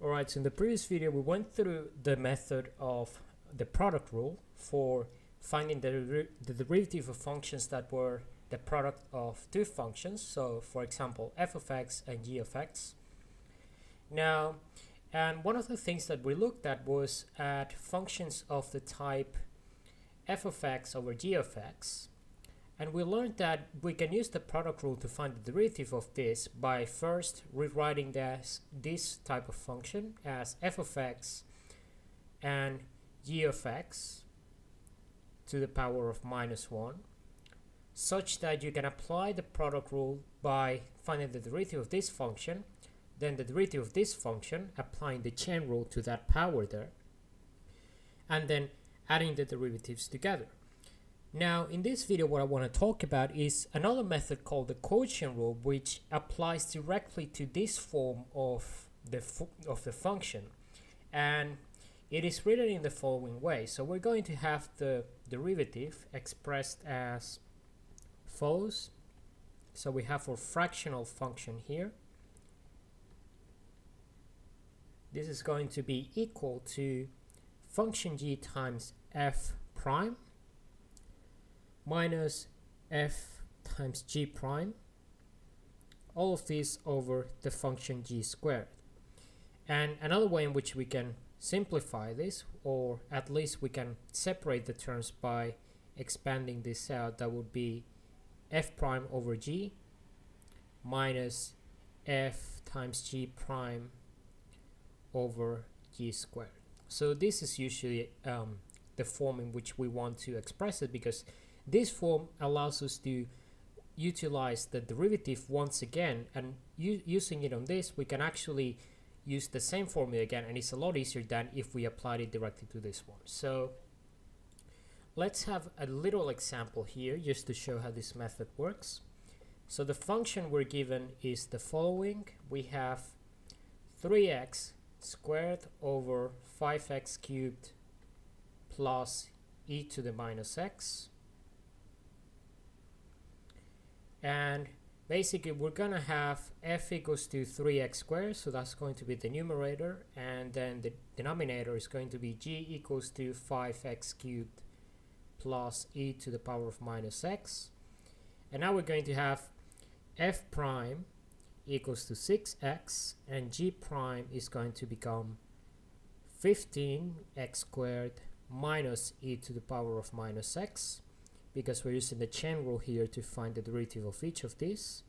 Alright, so in the previous video we went through the method of the product rule for finding the derivative of functions that were the product of two functions. So for example, f of x and g of x. Now, and one of the things that we looked at was at functions of the type f of x over g of x. And we learned that we can use the product rule to find the derivative of this by first rewriting this type of function as f of x and g of x to the power of -1, such that you can apply the product rule by finding the derivative of this function, then the derivative of this function, applying the chain rule to that power there, and then adding the derivatives together. Now, in this video, what I want to talk about is another method called the quotient rule, which applies directly to this form of the function, and it is written in the following way. So we're going to have the derivative expressed as follows. So we have our fractional function here. This is going to be equal to function g times f prime minus f times g prime, all of this over the function g squared. And another way in which we can simplify this, or at least we can separate the terms by expanding this out, that would be f prime over g minus f times g prime over g squared. So this is usually the form in which we want to express it, because this form allows us to utilize the derivative once again, and using it on this, we can actually use the same formula again, and it's a lot easier than if we applied it directly to this one. So let's have a little example here just to show how this method works. So the function we're given is the following. We have 3x squared over 5x cubed plus e to the minus x. And basically we're gonna have f equals to 3x squared, so that's going to be the numerator, and then the denominator is going to be g equals to 5x cubed plus e to the power of minus x. And now we're going to have f prime equals to 6x, and g prime is going to become 15x squared minus e to the power of minus x, because we're using the chain rule here to find the derivative of each of these.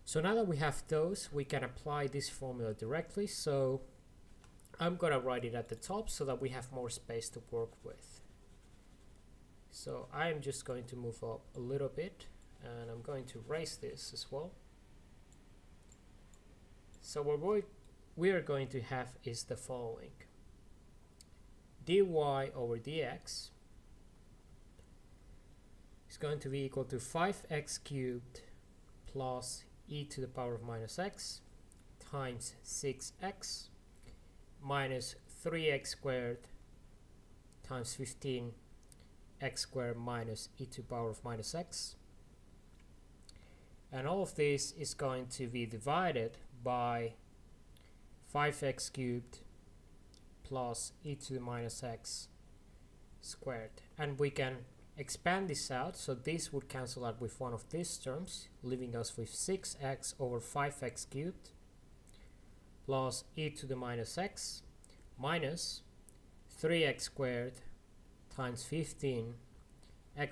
So now that we have those, we can apply this formula directly. So I'm going to write it at the top so that we have more space to work with. So I'm just going to move up a little bit, and I'm going to erase this as well. So what we are going to have is the following: dy over dx is going to be equal to 5x cubed plus e to the power of minus x times 6x minus 3x squared times 15x squared minus e to the power of minus x. And all of this is going to be divided by 5x cubed plus e to the minus x squared. And we can expand this out, so this would cancel out with one of these terms, leaving us with 6x over 5x cubed plus e to the minus x minus 3x squared times 15x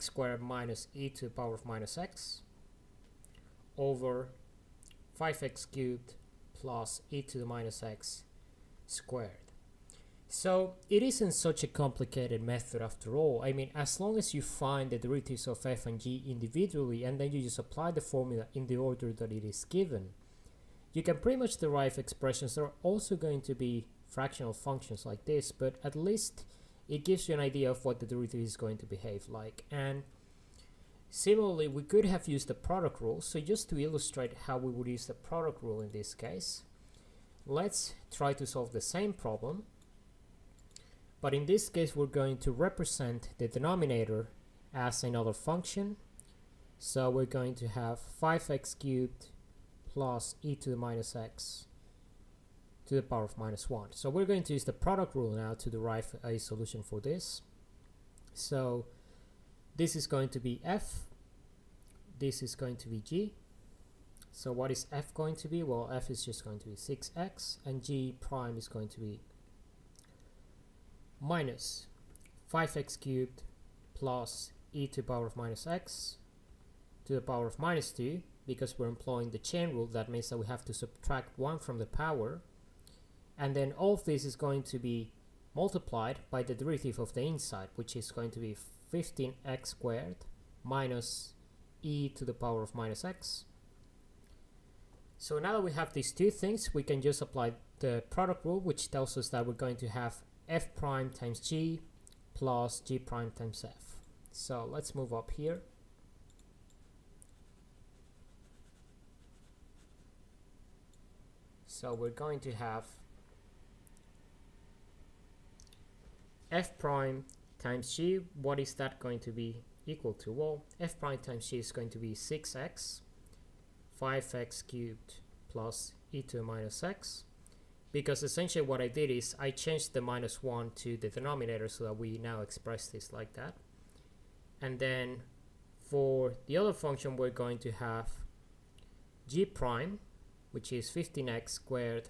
squared minus e to the power of minus x over 5x cubed plus e to the minus x squared. So it isn't such a complicated method after all. I mean, as long as you find the derivatives of f and g individually, and then you just apply the formula in the order that it is given, you can pretty much derive expressions that are also going to be fractional functions like this, but at least it gives you an idea of what the derivative is going to behave like. And similarly, we could have used the product rule. So just to illustrate how we would use the product rule in this case, let's try to solve the same problem. But in this case, we're going to represent the denominator as another function. So we're going to have 5x cubed plus e to the minus x to the power of minus 1. So we're going to use the product rule now to derive a solution for this. So this is going to be f, this is going to be g. So what is f going to be? Well, f is just going to be 6x, and g prime is going to be minus 5x cubed plus e to the power of minus x to the power of minus 2. Because we're employing the chain rule, that means that we have to subtract 1 from the power, and then all of this is going to be multiplied by the derivative of the inside, which is going to be 15x squared minus e to the power of minus x. So now that we have these two things, we can just apply the product rule, which tells us that we're going to have f prime times g plus g prime times f. So let's move up here. So we're going to have f prime times g. What is that going to be equal to? Well, f prime times g is going to be 6x, 5x cubed plus e to the minus x. Because essentially what I did is I changed the minus 1 to the denominator so that we now express this like that. And then for the other function, we're going to have g prime, which is 15x squared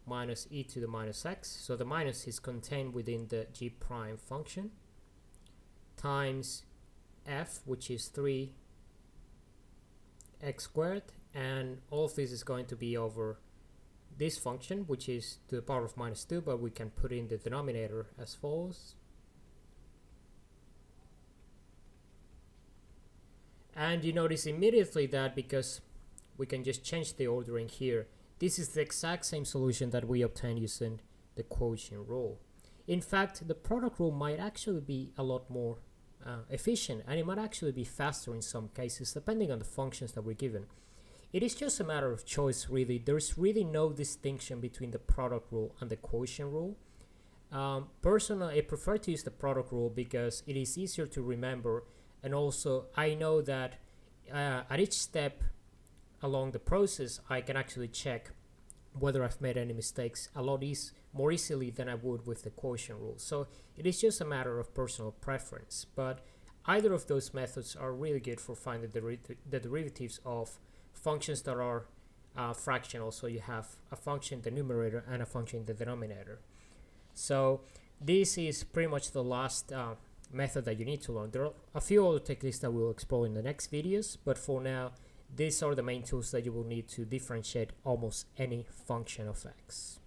minus e to the minus x. So the minus is contained within the g prime function, times f, which is 3x squared, and all of this is going to be over this function, which is to the power of minus 2, but we can put in the denominator as follows. And you notice immediately that because we can just change the ordering here, this is the exact same solution that we obtained using the quotient rule. In fact, the product rule might actually be a lot more efficient, and it might actually be faster in some cases, depending on the functions that we're given. It is just a matter of choice, really. There's really no distinction between the product rule and the quotient rule. Personally, I prefer to use the product rule because it is easier to remember, and also I know that at each step along the process, I can actually check whether I've made any mistakes a lot more easily than I would with the quotient rule. So it is just a matter of personal preference, but either of those methods are really good for finding the derivatives of functions that are fractional. So you have a function in the numerator and a function in the denominator. So this is pretty much the last method that you need to learn. There are a few other techniques that we'll explore in the next videos, but for now, these are the main tools that you will need to differentiate almost any function of x.